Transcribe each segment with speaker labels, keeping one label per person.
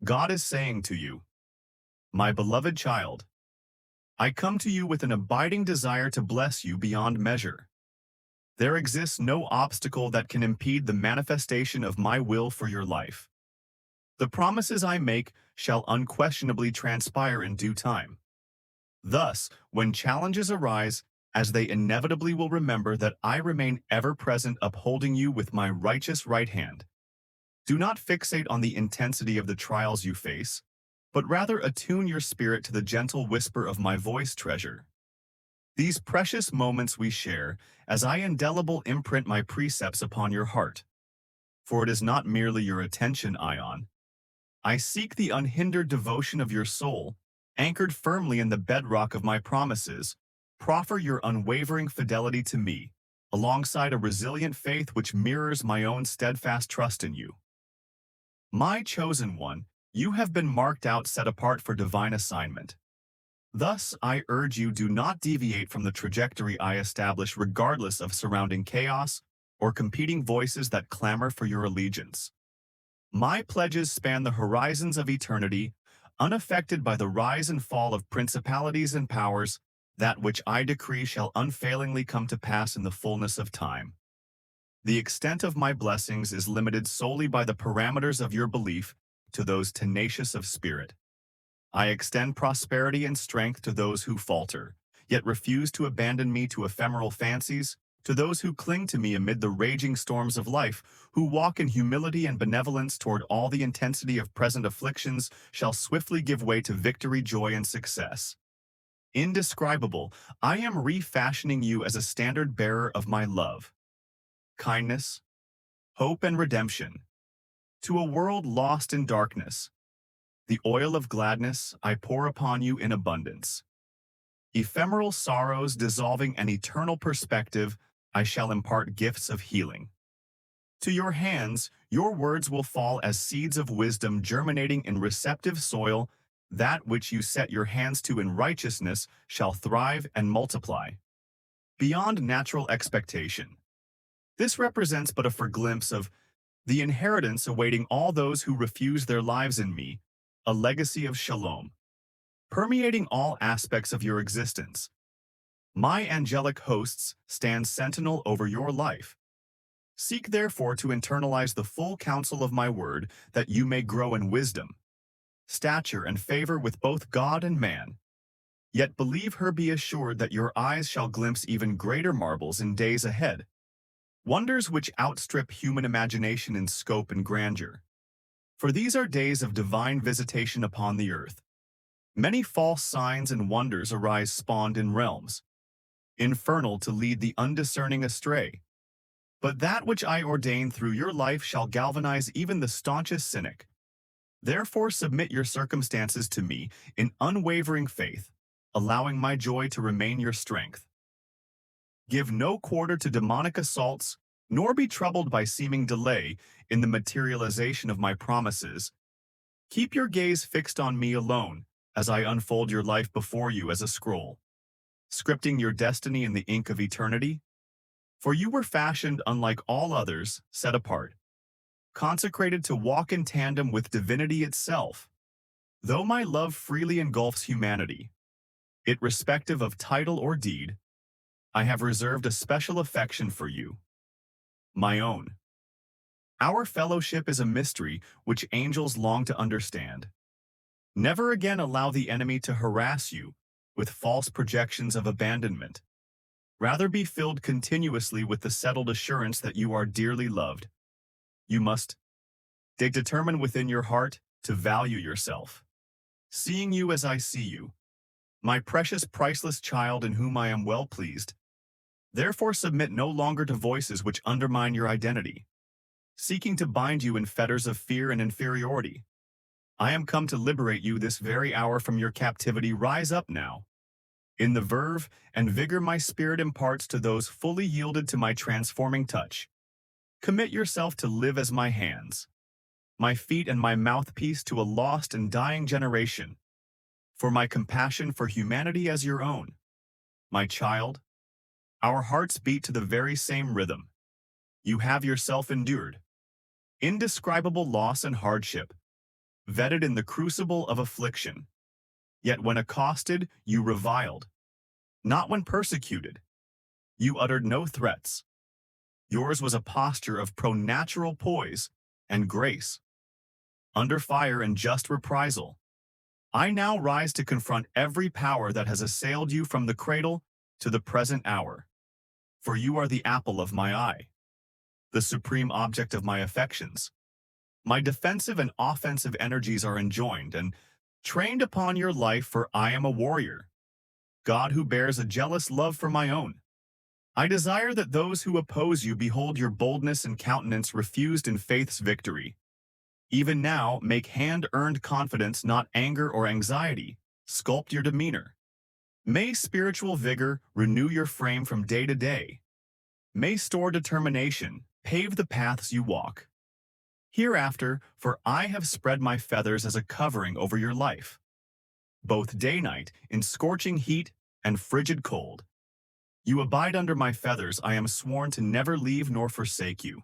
Speaker 1: God is saying to you, my beloved child, I come to you with an abiding desire to bless you beyond measure. There exists no obstacle that can impede the manifestation of my will for your life. The promises I make shall unquestionably transpire in due time. Thus, when challenges arise, as they inevitably will, remember that I remain ever present, upholding you with my righteous right hand. Do not fixate on the intensity of the trials you face, but rather attune your spirit to the gentle whisper of my voice, treasure. These precious moments we share, as I indelible imprint my precepts upon your heart. For it is not merely your attention, Ion. I seek the unhindered devotion of your soul, anchored firmly in the bedrock of my promises. Proffer your unwavering fidelity to me, alongside a resilient faith which mirrors my own steadfast trust in you. My chosen one, you have been marked out, set apart for divine assignment. Thus, I urge you, do not deviate from the trajectory I establish, regardless of surrounding chaos or competing voices that clamor for your allegiance. My pledges span the horizons of eternity, unaffected by the rise and fall of principalities and powers. That which I decree shall unfailingly come to pass in the fullness of time. The extent of my blessings is limited solely by the parameters of your belief to those tenacious of spirit. I extend prosperity and strength to those who falter, yet refuse to abandon me to ephemeral fancies, to those who cling to me amid the raging storms of life, who walk in humility and benevolence toward all the intensity of present afflictions, shall swiftly give way to victory, joy, and success. Indescribable, I am refashioning you as a standard bearer of my love, kindness, hope, and redemption. To a world lost in darkness, the oil of gladness I pour upon you in abundance. Ephemeral sorrows dissolving an eternal perspective, I shall impart gifts of healing. To your hands, your words will fall as seeds of wisdom germinating in receptive soil. That which you set your hands to in righteousness shall thrive and multiply, beyond natural expectation. This represents but a glimpse of the inheritance awaiting all those who refuse their lives in me, a legacy of shalom, permeating all aspects of your existence. My angelic hosts stand sentinel over your life. Seek therefore to internalize the full counsel of my word, that you may grow in wisdom, stature, and favor with both God and man. Yet believe her, be assured that your eyes shall glimpse even greater marvels in days ahead, wonders which outstrip human imagination in scope and grandeur. For these are days of divine visitation upon the earth. Many false signs and wonders arise, spawned in realms infernal to lead the undiscerning astray. But that which I ordain through your life shall galvanize even the staunchest cynic. Therefore submit your circumstances to me in unwavering faith, allowing my joy to remain your strength. Give no quarter to demonic assaults, nor be troubled by seeming delay in the materialization of my promises. Keep your gaze fixed on me alone, as I unfold your life before you as a scroll, scripting your destiny in the ink of eternity. For you were fashioned unlike all others, set apart, consecrated to walk in tandem with divinity itself. Though my love freely engulfs humanity, irrespective of title or deed, I have reserved a special affection for you, my own. Our fellowship is a mystery which angels long to understand. Never again allow the enemy to harass you with false projections of abandonment. Rather be filled continuously with the settled assurance that you are dearly loved. You must determine within your heart to value yourself, seeing you as I see you, my precious, priceless child in whom I am well pleased. Therefore submit no longer to voices which undermine your identity, seeking to bind you in fetters of fear and inferiority. I am come to liberate you this very hour from your captivity. Rise up now. In the verve and vigor my spirit imparts to those fully yielded to my transforming touch. Commit yourself to live as my hands, my feet, and my mouthpiece to a lost and dying generation. For my compassion for humanity as your own. My child, our hearts beat to the very same rhythm. You have yourself endured indescribable loss and hardship, vetted in the crucible of affliction. Yet when accosted, you reviled. Not when persecuted. You uttered no threats. Yours was a posture of pro-natural poise and grace. Under fire and just reprisal, I now rise to confront every power that has assailed you from the cradle to the present hour. For you are the apple of my eye, the supreme object of my affections. My defensive and offensive energies are enjoined and trained upon your life, for I am a warrior, God who bears a jealous love for my own. I desire that those who oppose you behold your boldness and countenance refused in faith's victory. Even now, make hand-earned confidence, not anger or anxiety, sculpt your demeanor. May spiritual vigor renew your frame from day to day. May store determination pave the paths you walk. Hereafter, for I have spread my feathers as a covering over your life, both day-night, in scorching heat and frigid cold. You abide under my feathers. I am sworn to never leave nor forsake you.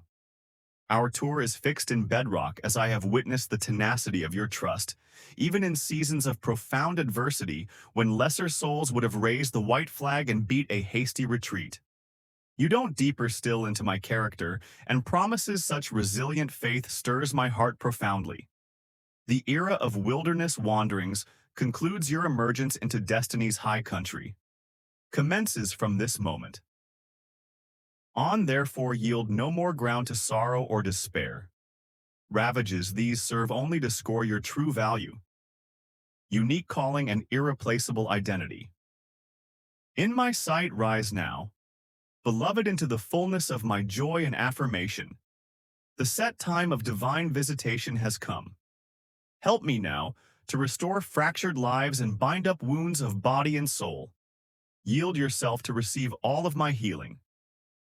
Speaker 1: Our tour is fixed in bedrock, as I have witnessed the tenacity of your trust, even in seasons of profound adversity when lesser souls would have raised the white flag and beat a hasty retreat. You don't deeper still into my character, and promises such resilient faith stirs my heart profoundly. The era of wilderness wanderings concludes. Your emergence into destiny's high country commences from this moment. On, therefore, yield no more ground to sorrow or despair. Ravages these serve only to score your true value, unique calling, and irreplaceable identity. In my sight rise now, beloved, into the fullness of my joy and affirmation. The set time of divine visitation has come. Help me now to restore fractured lives and bind up wounds of body and soul. Yield yourself to receive all of my healing.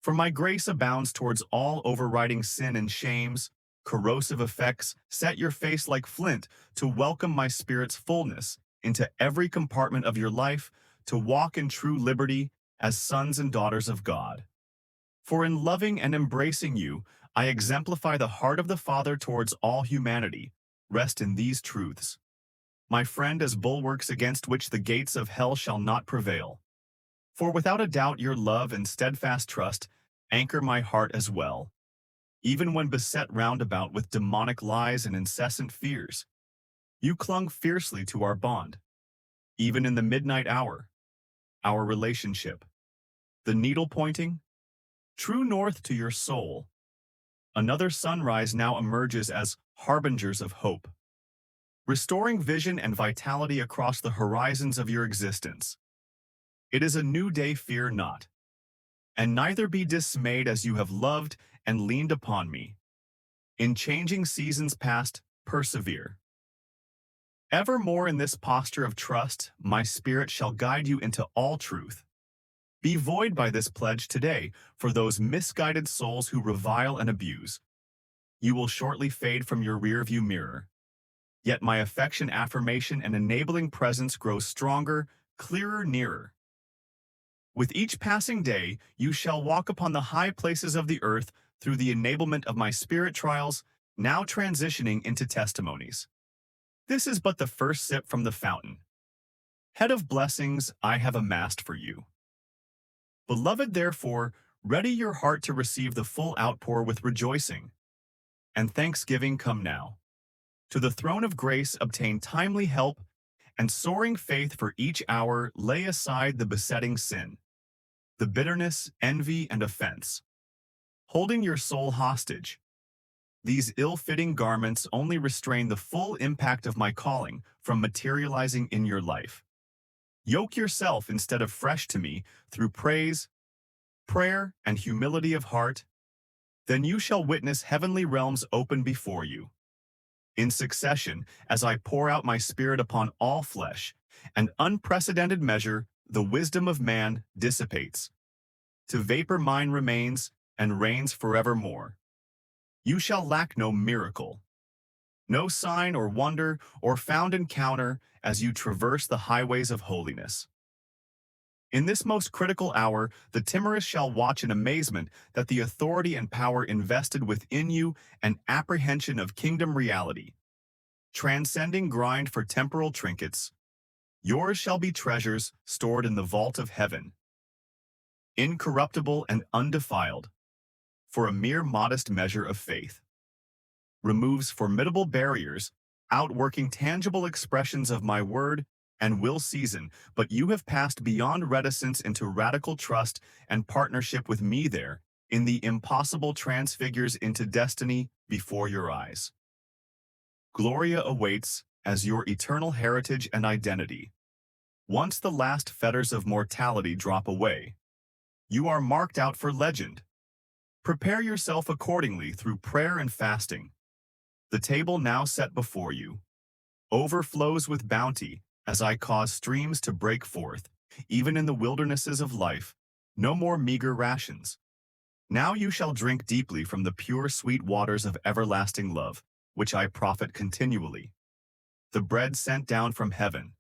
Speaker 1: For my grace abounds towards all overriding sin and shame's corrosive effects. Set your face like flint to welcome my spirit's fullness into every compartment of your life, to walk in true liberty as sons and daughters of God. For in loving and embracing you, I exemplify the heart of the Father towards all humanity. Rest in these truths, my friend, as bulwarks against which the gates of hell shall not prevail. For without a doubt your love and steadfast trust anchor my heart as well. Even when beset round about with demonic lies and incessant fears, you clung fiercely to our bond. Even in the midnight hour, our relationship, the needle pointing, true north to your soul, another sunrise now emerges as harbingers of hope, restoring vision and vitality across the horizons of your existence. It is a new day, fear not, and neither be dismayed, as you have loved and leaned upon me. In changing seasons past, persevere. Evermore in this posture of trust, my spirit shall guide you into all truth. Be void by this pledge today for those misguided souls who revile and abuse. You will shortly fade from your rearview mirror. Yet my affection, affirmation, and enabling presence grow stronger, clearer, nearer. With each passing day, you shall walk upon the high places of the earth through the enablement of my spirit trials, now transitioning into testimonies. This is but the first sip from the fountain. Head of blessings I have amassed for you. Beloved, therefore, ready your heart to receive the full outpour with rejoicing and thanksgiving. Come now. To the throne of grace obtain timely help, and soaring faith for each hour lay aside the besetting sin, the bitterness, envy, and offense, holding your soul hostage. These ill-fitting garments only restrain the full impact of my calling from materializing in your life. Yoke yourself instead of fresh to me through praise, prayer, and humility of heart. Then you shall witness heavenly realms open before you. In succession, as I pour out my spirit upon all flesh, an unprecedented measure, the wisdom of man dissipates. To vapor mine remains and reigns forevermore. You shall lack no miracle, no sign or wonder or found encounter as you traverse the highways of holiness. In this most critical hour, the timorous shall watch in amazement that the authority and power invested within you and apprehension of kingdom reality, transcending grind for temporal trinkets. Yours shall be treasures stored in the vault of heaven, incorruptible and undefiled, for a mere modest measure of faith. Removes formidable barriers, outworking tangible expressions of my word and will season, but you have passed beyond reticence into radical trust and partnership with me there, in the impossible transfigures into destiny before your eyes. Gloria awaits as your eternal heritage and identity. Once the last fetters of mortality drop away, you are marked out for legend. Prepare yourself accordingly through prayer and fasting. The table now set before you overflows with bounty as I cause streams to break forth, even in the wildernesses of life, no more meager rations. Now you shall drink deeply from the pure sweet waters of everlasting love, which I profit continually. The bread sent down from heaven.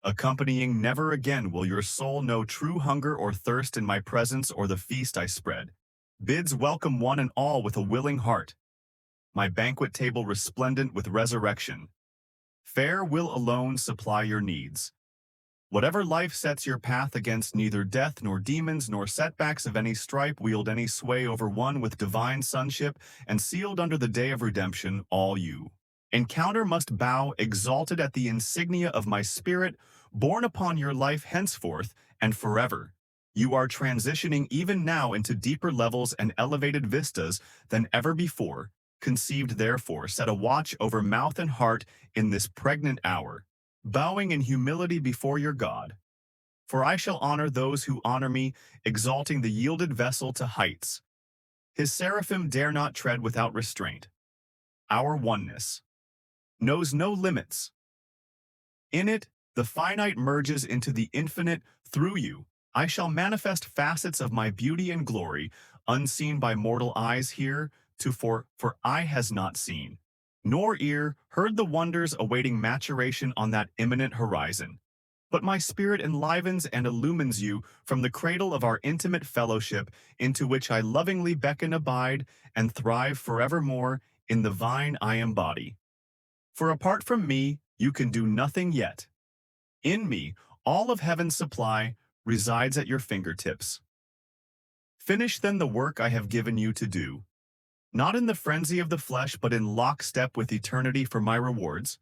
Speaker 1: Accompanying never again will your soul know true hunger or thirst in my presence or the feast I spread. Bids welcome one and all with a willing heart. My banquet table resplendent with resurrection. Fair will alone supply your needs. Whatever life sets your path against, neither death nor demons nor setbacks of any stripe wield any sway over one with divine sonship and sealed under the day of redemption, all you encounter must bow exalted at the insignia of my spirit, born upon your life henceforth and forever. You are transitioning even now into deeper levels and elevated vistas than ever before, conceived therefore set a watch over mouth and heart in this pregnant hour, bowing in humility before your God. For I shall honor those who honor me, exalting the yielded vessel to heights. His seraphim dare not tread without restraint. Our oneness knows no limits. In it, the finite merges into the infinite. Through you, I shall manifest facets of my beauty and glory, unseen by mortal eyes here, for eye has not seen, nor ear heard the wonders awaiting maturation on that imminent horizon. But my spirit enlivens and illumines you from the cradle of our intimate fellowship, into which I lovingly beckon, abide, and thrive forevermore in the vine I embody. For apart from me, you can do nothing yet. In me, all of heaven's supply resides at your fingertips. Finish then the work I have given you to do, not in the frenzy of the flesh, but in lockstep with eternity, for my rewards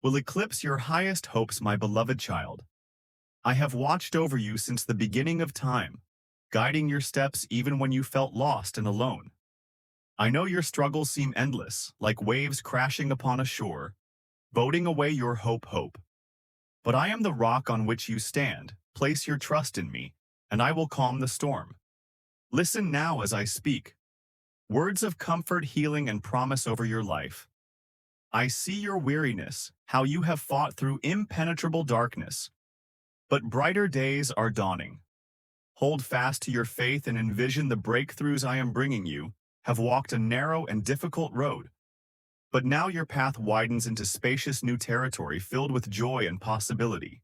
Speaker 1: will eclipse your highest hopes, my beloved child. I have watched over you since the beginning of time, guiding your steps even when you felt lost and alone. I know your struggles seem endless, like waves crashing upon a shore, boating away your hope. But I am the rock on which you stand. Place your trust in me, and I will calm the storm. Listen now as I speak. Words of comfort, healing, and promise over your life. I see your weariness, how you have fought through impenetrable darkness. But brighter days are dawning. Hold fast to your faith and envision the breakthroughs I am bringing you. Have walked a narrow and difficult road, but now your path widens into spacious new territory filled with joy and possibility.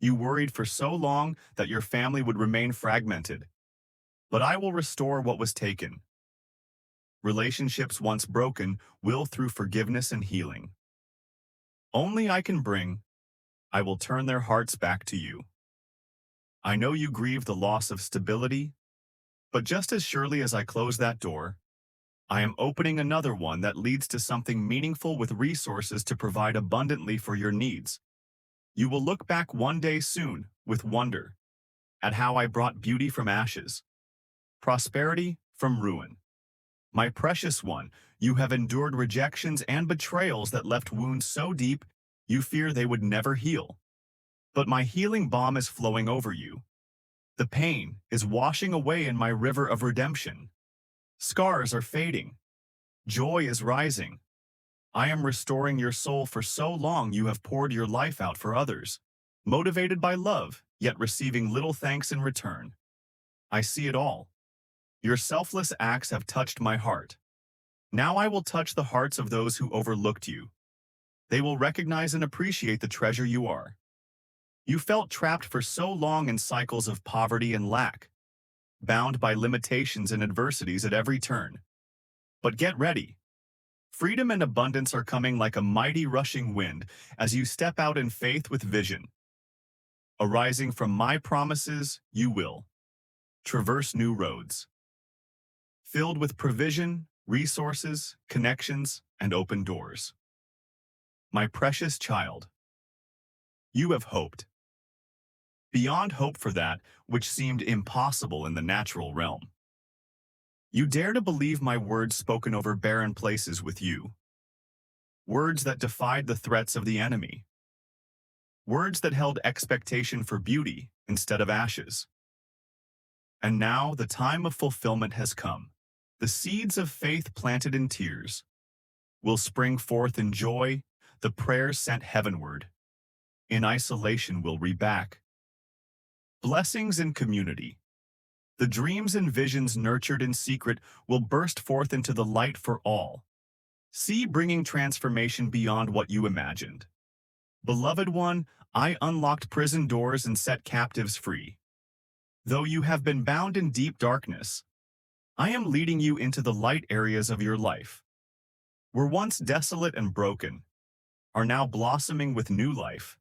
Speaker 1: You worried for so long that your family would remain fragmented, but I will restore what was taken. Relationships once broken will, through forgiveness and healing only I can bring, I will turn their hearts back to you. I know you grieve the loss of stability, but just as surely as I close that door, I am opening another one that leads to something meaningful with resources to provide abundantly for your needs. You will look back one day soon with wonder at how I brought beauty from ashes, prosperity from ruin. My precious one, you have endured rejections and betrayals that left wounds so deep you fear they would never heal. But my healing balm is flowing over you. The pain is washing away in my river of redemption. Scars are fading. Joy is rising. I am restoring your soul. For so long you have poured your life out for others, motivated by love, yet receiving little thanks in return. I see it all. Your selfless acts have touched my heart. Now I will touch the hearts of those who overlooked you. They will recognize and appreciate the treasure you are. You felt trapped for so long in cycles of poverty and lack, bound by limitations and adversities at every turn. But get ready. Freedom and abundance are coming like a mighty rushing wind as you step out in faith with vision. Arising from my promises, you will traverse new roads, filled with provision, resources, connections, and open doors. My precious child, you have hoped. Beyond hope for that which seemed impossible in the natural realm. You dare to believe my words spoken over barren places with you. Words that defied the threats of the enemy. Words that held expectation for beauty instead of ashes. And now the time of fulfillment has come. The seeds of faith planted in tears will spring forth in joy, the prayers sent heavenward. In isolation will reback. Blessings in community. The dreams and visions nurtured in secret will burst forth into the light for all. See, bringing transformation beyond what you imagined. Beloved one, I unlocked prison doors and set captives free. Though you have been bound in deep darkness, I am leading you into the light areas of your life. Were once desolate and broken, are now blossoming with new life.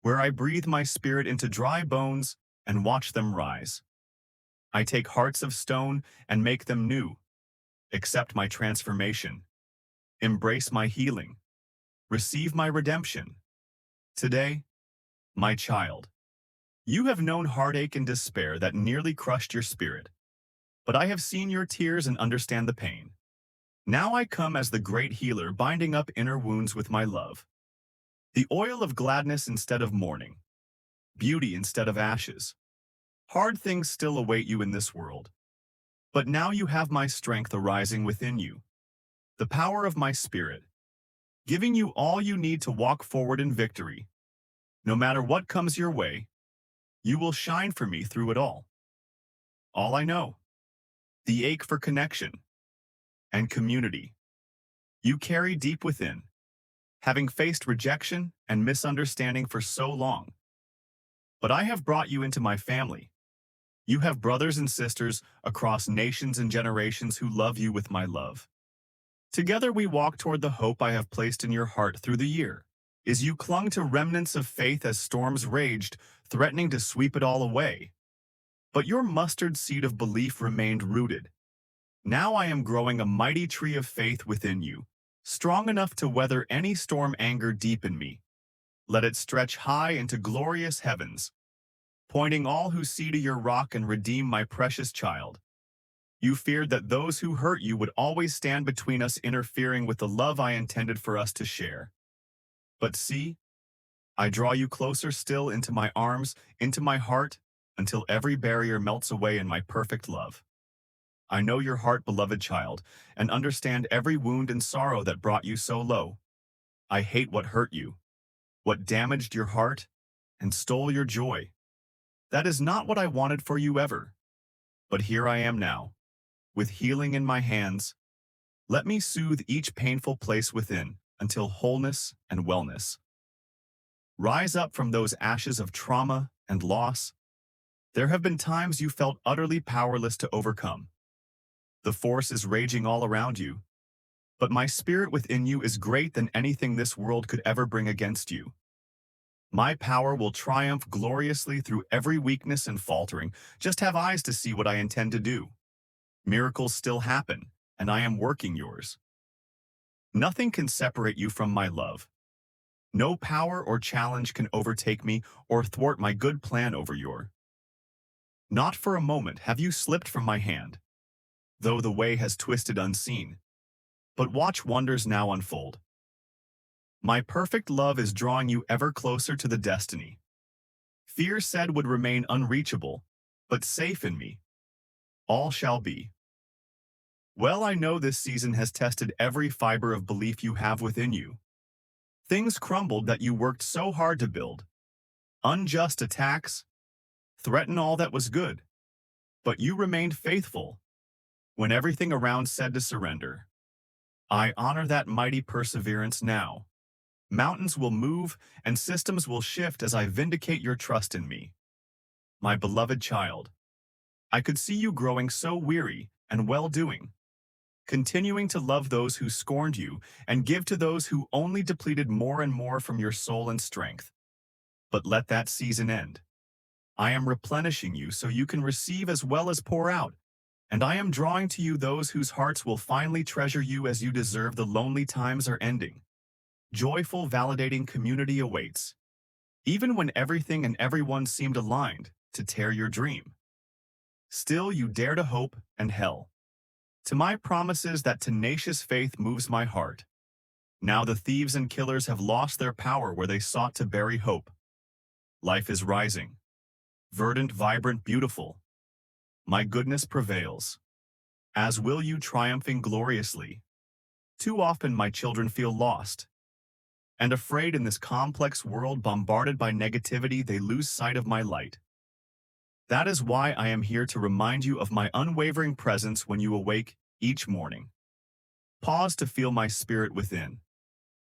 Speaker 1: Where I breathe my spirit into dry bones and watch them rise. I take hearts of stone and make them new. Accept my transformation. Embrace my healing. Receive my redemption. Today, my child, you have known heartache and despair that nearly crushed your spirit. But I have seen your tears and understand the pain. Now I come as the great healer, binding up inner wounds with my love. The oil of gladness instead of mourning. Beauty instead of ashes. Hard things still await you in this world. But now you have my strength arising within you. The power of my spirit, giving you all you need to walk forward in victory. No matter what comes your way, you will shine for me through it all. All I know, the ache for connection and community you carry deep within, having faced rejection and misunderstanding for so long. But I have brought you into my family. You have brothers and sisters across nations and generations who love you with my love. Together we walk toward the hope I have placed in your heart through the year, as you clung to remnants of faith as storms raged, threatening to sweep it all away. But your mustard seed of belief remained rooted. Now I am growing a mighty tree of faith within you, strong enough to weather any storm anger deep in me. Let it stretch high into glorious heavens, pointing all who see to your rock and redeem my precious child. You feared that those who hurt you would always stand between us, interfering with the love I intended for us to share. But see, I draw you closer still into my arms, into my heart, until every barrier melts away in my perfect love. I know your heart, beloved child, and understand every wound and sorrow that brought you so low. I hate what hurt you, what damaged your heart, and stole your joy. That is not what I wanted for you ever. But here I am now, with healing in my hands. Let me soothe each painful place within until wholeness and wellness rise up from those ashes of trauma and loss. There have been times you felt utterly powerless to overcome. The force is raging all around you, but my spirit within you is greater than anything this world could ever bring against you. My power will triumph gloriously through every weakness and faltering. Just have eyes to see what I intend to do. Miracles still happen, and I am working yours. Nothing can separate you from my love. No power or challenge can overtake me or thwart my good plan over your. Not for a moment have you slipped from my hand, though the way has twisted unseen. But watch wonders now unfold. My perfect love is drawing you ever closer to the destiny. Fear said would remain unreachable, but safe in me. All shall be. Well, I know this season has tested every fiber of belief you have within you. Things crumbled that you worked so hard to build. Unjust attacks threatened all that was good. But you remained faithful when everything around said to surrender. I honor that mighty perseverance now. Mountains will move and systems will shift as I vindicate your trust in me. My beloved child, I could see you growing so weary and well-doing. continuing to love those who scorned you and give to those who only depleted more and more from your soul and strength. But let that season end. I am replenishing you so you can receive as well as pour out, and I am drawing to you those whose hearts will finally treasure you as you deserve. The lonely times are ending. Joyful, validating community awaits. Even when everything and everyone seemed aligned to tear your dream, still you dare to hope and hell. To my promises, that tenacious faith moves my heart. Now the thieves and killers have lost their power where they sought to bury hope. Life is rising. Verdant, vibrant, beautiful. My goodness prevails. As will you, triumphing gloriously. Too often my children feel lost and afraid in this complex world bombarded by negativity. They lose sight of my light. That is why I am here to remind you of my unwavering presence when you awake each morning. Pause to feel my spirit within.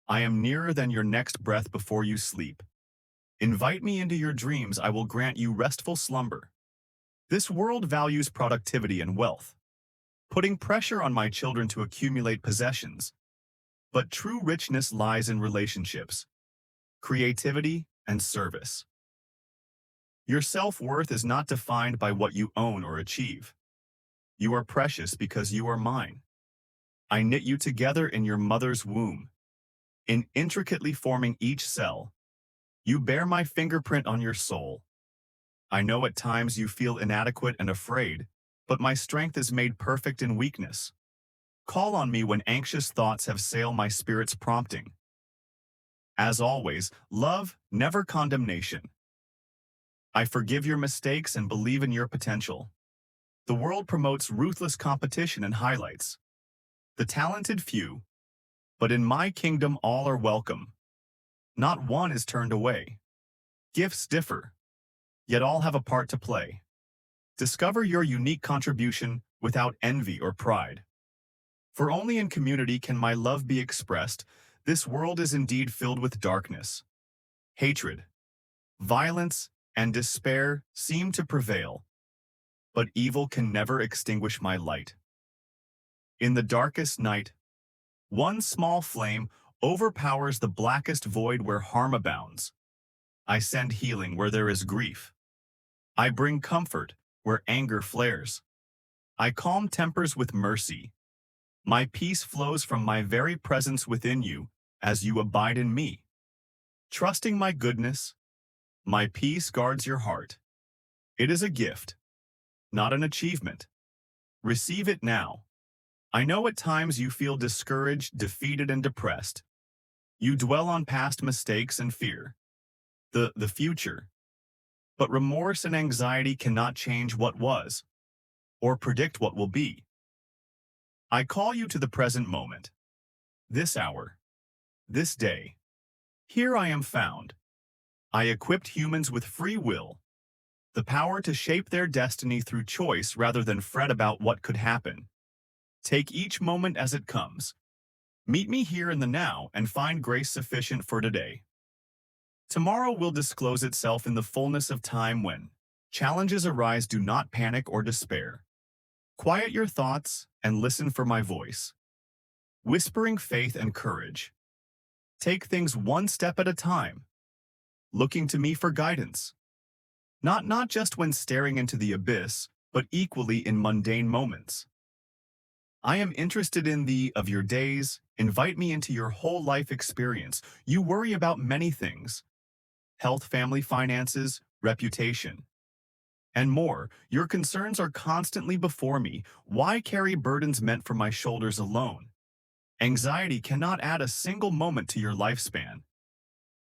Speaker 1: I am nearer than your next breath before you sleep. Invite me into your dreams. I will grant you restful slumber. This world values productivity and wealth, putting pressure on my children to accumulate possessions. But true richness lies in relationships, creativity, and service. Your self-worth is not defined by what you own or achieve. You are precious because you are mine. I knit you together in your mother's womb, in intricately forming each cell. You bear my fingerprint on your soul. I know at times you feel inadequate and afraid, but my strength is made perfect in weakness. Call on me when anxious thoughts have sailed my spirit's prompting. As always, love, never condemnation. I forgive your mistakes and believe in your potential. The world promotes ruthless competition and highlights the talented few, but in my kingdom all are welcome. Not one is turned away. Gifts differ, yet all have a part to play. Discover your unique contribution without envy or pride. For only in community can my love be expressed. This world is indeed filled with darkness. Hatred, violence, and despair seem to prevail, but evil can never extinguish my light. In the darkest night, one small flame overpowers the blackest void where harm abounds. I send healing where there is grief. I bring comfort where anger flares. I calm tempers with mercy. My peace flows from my very presence within you as you abide in me. Trusting my goodness, my peace guards your heart. It is a gift, not an achievement. Receive it now. I know at times you feel discouraged, defeated, and depressed. You dwell on past mistakes and fear the future. But remorse and anxiety cannot change what was or predict what will be. I call you to the present moment, this hour, this day. Here I am found. I equipped humans with free will, the power to shape their destiny through choice rather than fret about what could happen. Take each moment as it comes. Meet me here in the now and find grace sufficient for today. Tomorrow will disclose itself in the fullness of time. When challenges arise, do not panic or despair. Quiet your thoughts and listen for my voice, whispering faith and courage. Take things one step at a time, looking to me for guidance. Not just when staring into the abyss, but equally in mundane moments. I am interested in the of your days. Invite me into your whole life experience. You worry about many things: health, family, finances, reputation, and more. Your concerns are constantly before me. Why carry burdens meant for my shoulders alone? Anxiety cannot add a single moment to your lifespan.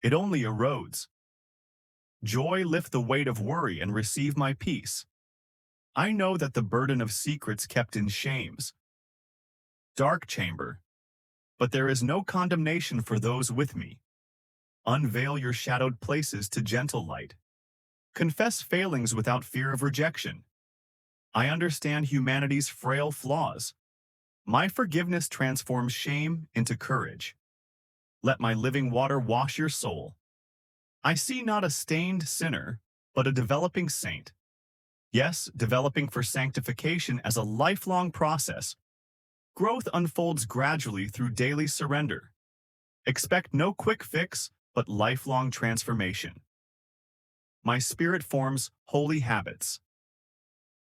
Speaker 1: It only erodes. Joy, lift the weight of worry and receive my peace. I know that the burden of secrets kept in shame's dark chamber, but there is no condemnation for those with me. Unveil your shadowed places to gentle light. Confess failings without fear of rejection. I understand humanity's frail flaws. My forgiveness transforms shame into courage. Let my living water wash your soul. I see not a stained sinner, but a developing saint. Yes, developing for sanctification as a lifelong process. Growth unfolds gradually through daily surrender. Expect no quick fix, but lifelong transformation. My spirit forms holy habits.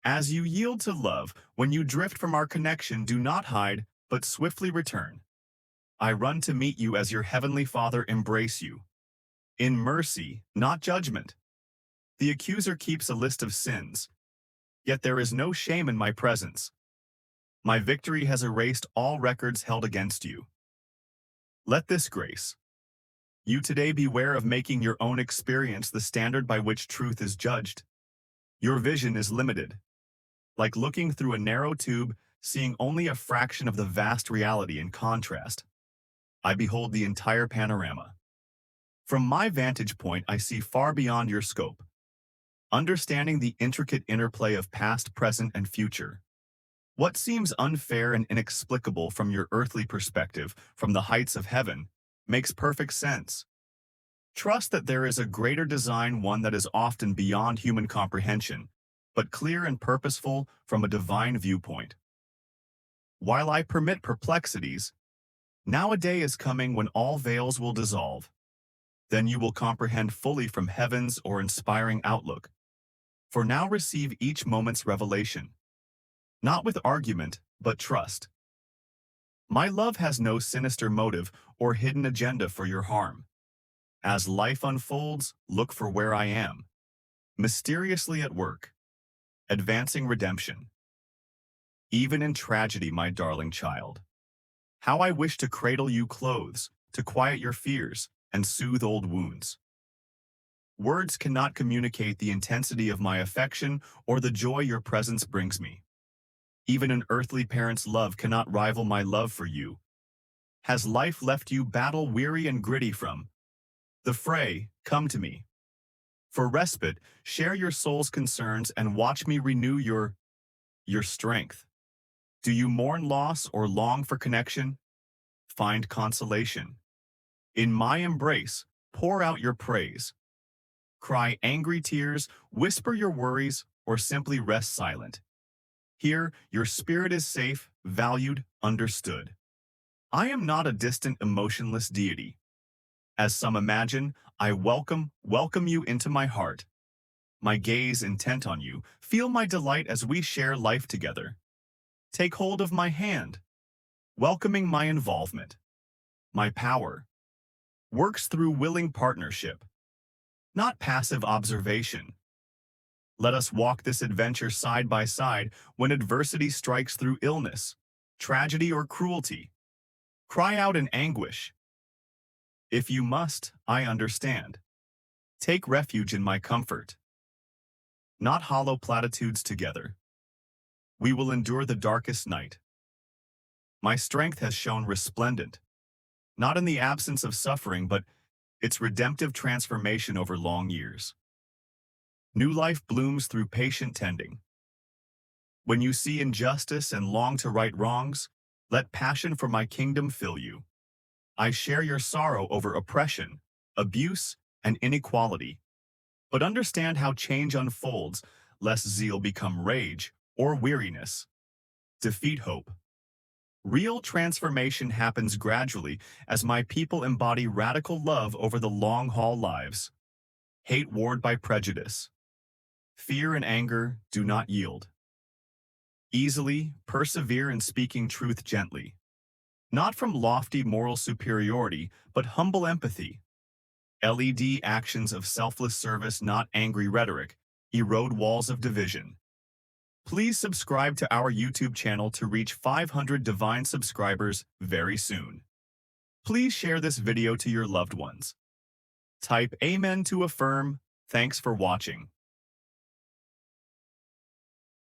Speaker 1: As you yield to love, when you drift from our connection, do not hide, but swiftly return. I run to meet you as your heavenly Father embrace you. In mercy, not judgment. The accuser keeps a list of sins, yet there is no shame in my presence. My victory has erased all records held against you. Let this grace. You today beware of making your own experience the standard by which truth is judged. Your vision is limited. Like looking through a narrow tube, seeing only a fraction of the vast reality in contrast. I behold the entire panorama. From my vantage point, I see far beyond your scope. Understanding the intricate interplay of past, present, and future. What seems unfair and inexplicable from your earthly perspective, from the heights of heaven, makes perfect sense. Trust that there is a greater design, one that is often beyond human comprehension, but clear and purposeful from a divine viewpoint. While I permit perplexities, now a day is coming when all veils will dissolve. Then you will comprehend fully from heaven's or inspiring outlook. For now receive each moment's revelation. Not with argument, but trust. My love has no sinister motive or hidden agenda for your harm. As life unfolds, look for where I am. Mysteriously at work. Advancing redemption. Even in tragedy, my darling child. How I wish to cradle you close, to quiet your fears, and soothe old wounds. Words cannot communicate the intensity of my affection or the joy your presence brings me. Even an earthly parent's love cannot rival my love for you. Has life left you battle-weary and gritty from the fray? Come to me. For respite, share your soul's concerns and watch me renew your strength. Do you mourn loss or long for connection? Find consolation. In my embrace, pour out your praise. Cry angry tears, whisper your worries, or simply rest silent. Here, your spirit is safe, valued, understood. I am not a distant, emotionless deity. As some imagine, I welcome you into my heart. My gaze intent on you, feel my delight as we share life together. Take hold of my hand, welcoming my involvement. My power works through willing partnership, not passive observation. Let us walk this adventure side by side when adversity strikes through illness, tragedy, or cruelty. Cry out in anguish. If you must, I understand. Take refuge in my comfort. Not hollow platitudes together. We will endure the darkest night. My strength has shone resplendent, not in the absence of suffering, but its redemptive transformation over long years. New life blooms through patient tending. When you see injustice and long to right wrongs, let passion for my kingdom fill you. I share your sorrow over oppression, abuse, and inequality. But understand how change unfolds, lest zeal become rage or weariness. Defeat hope. Real transformation happens gradually as my people embody radical love over the long-haul lives. Hate warred by prejudice. Fear and anger do not yield. Easily, persevere in speaking truth gently. Not from lofty moral superiority, but humble empathy. LED actions of selfless service, not angry rhetoric, erode walls of division. Please subscribe to our YouTube channel to reach 500 divine subscribers very soon. Please share this video to your loved ones. Type Amen to affirm. Thanks for watching.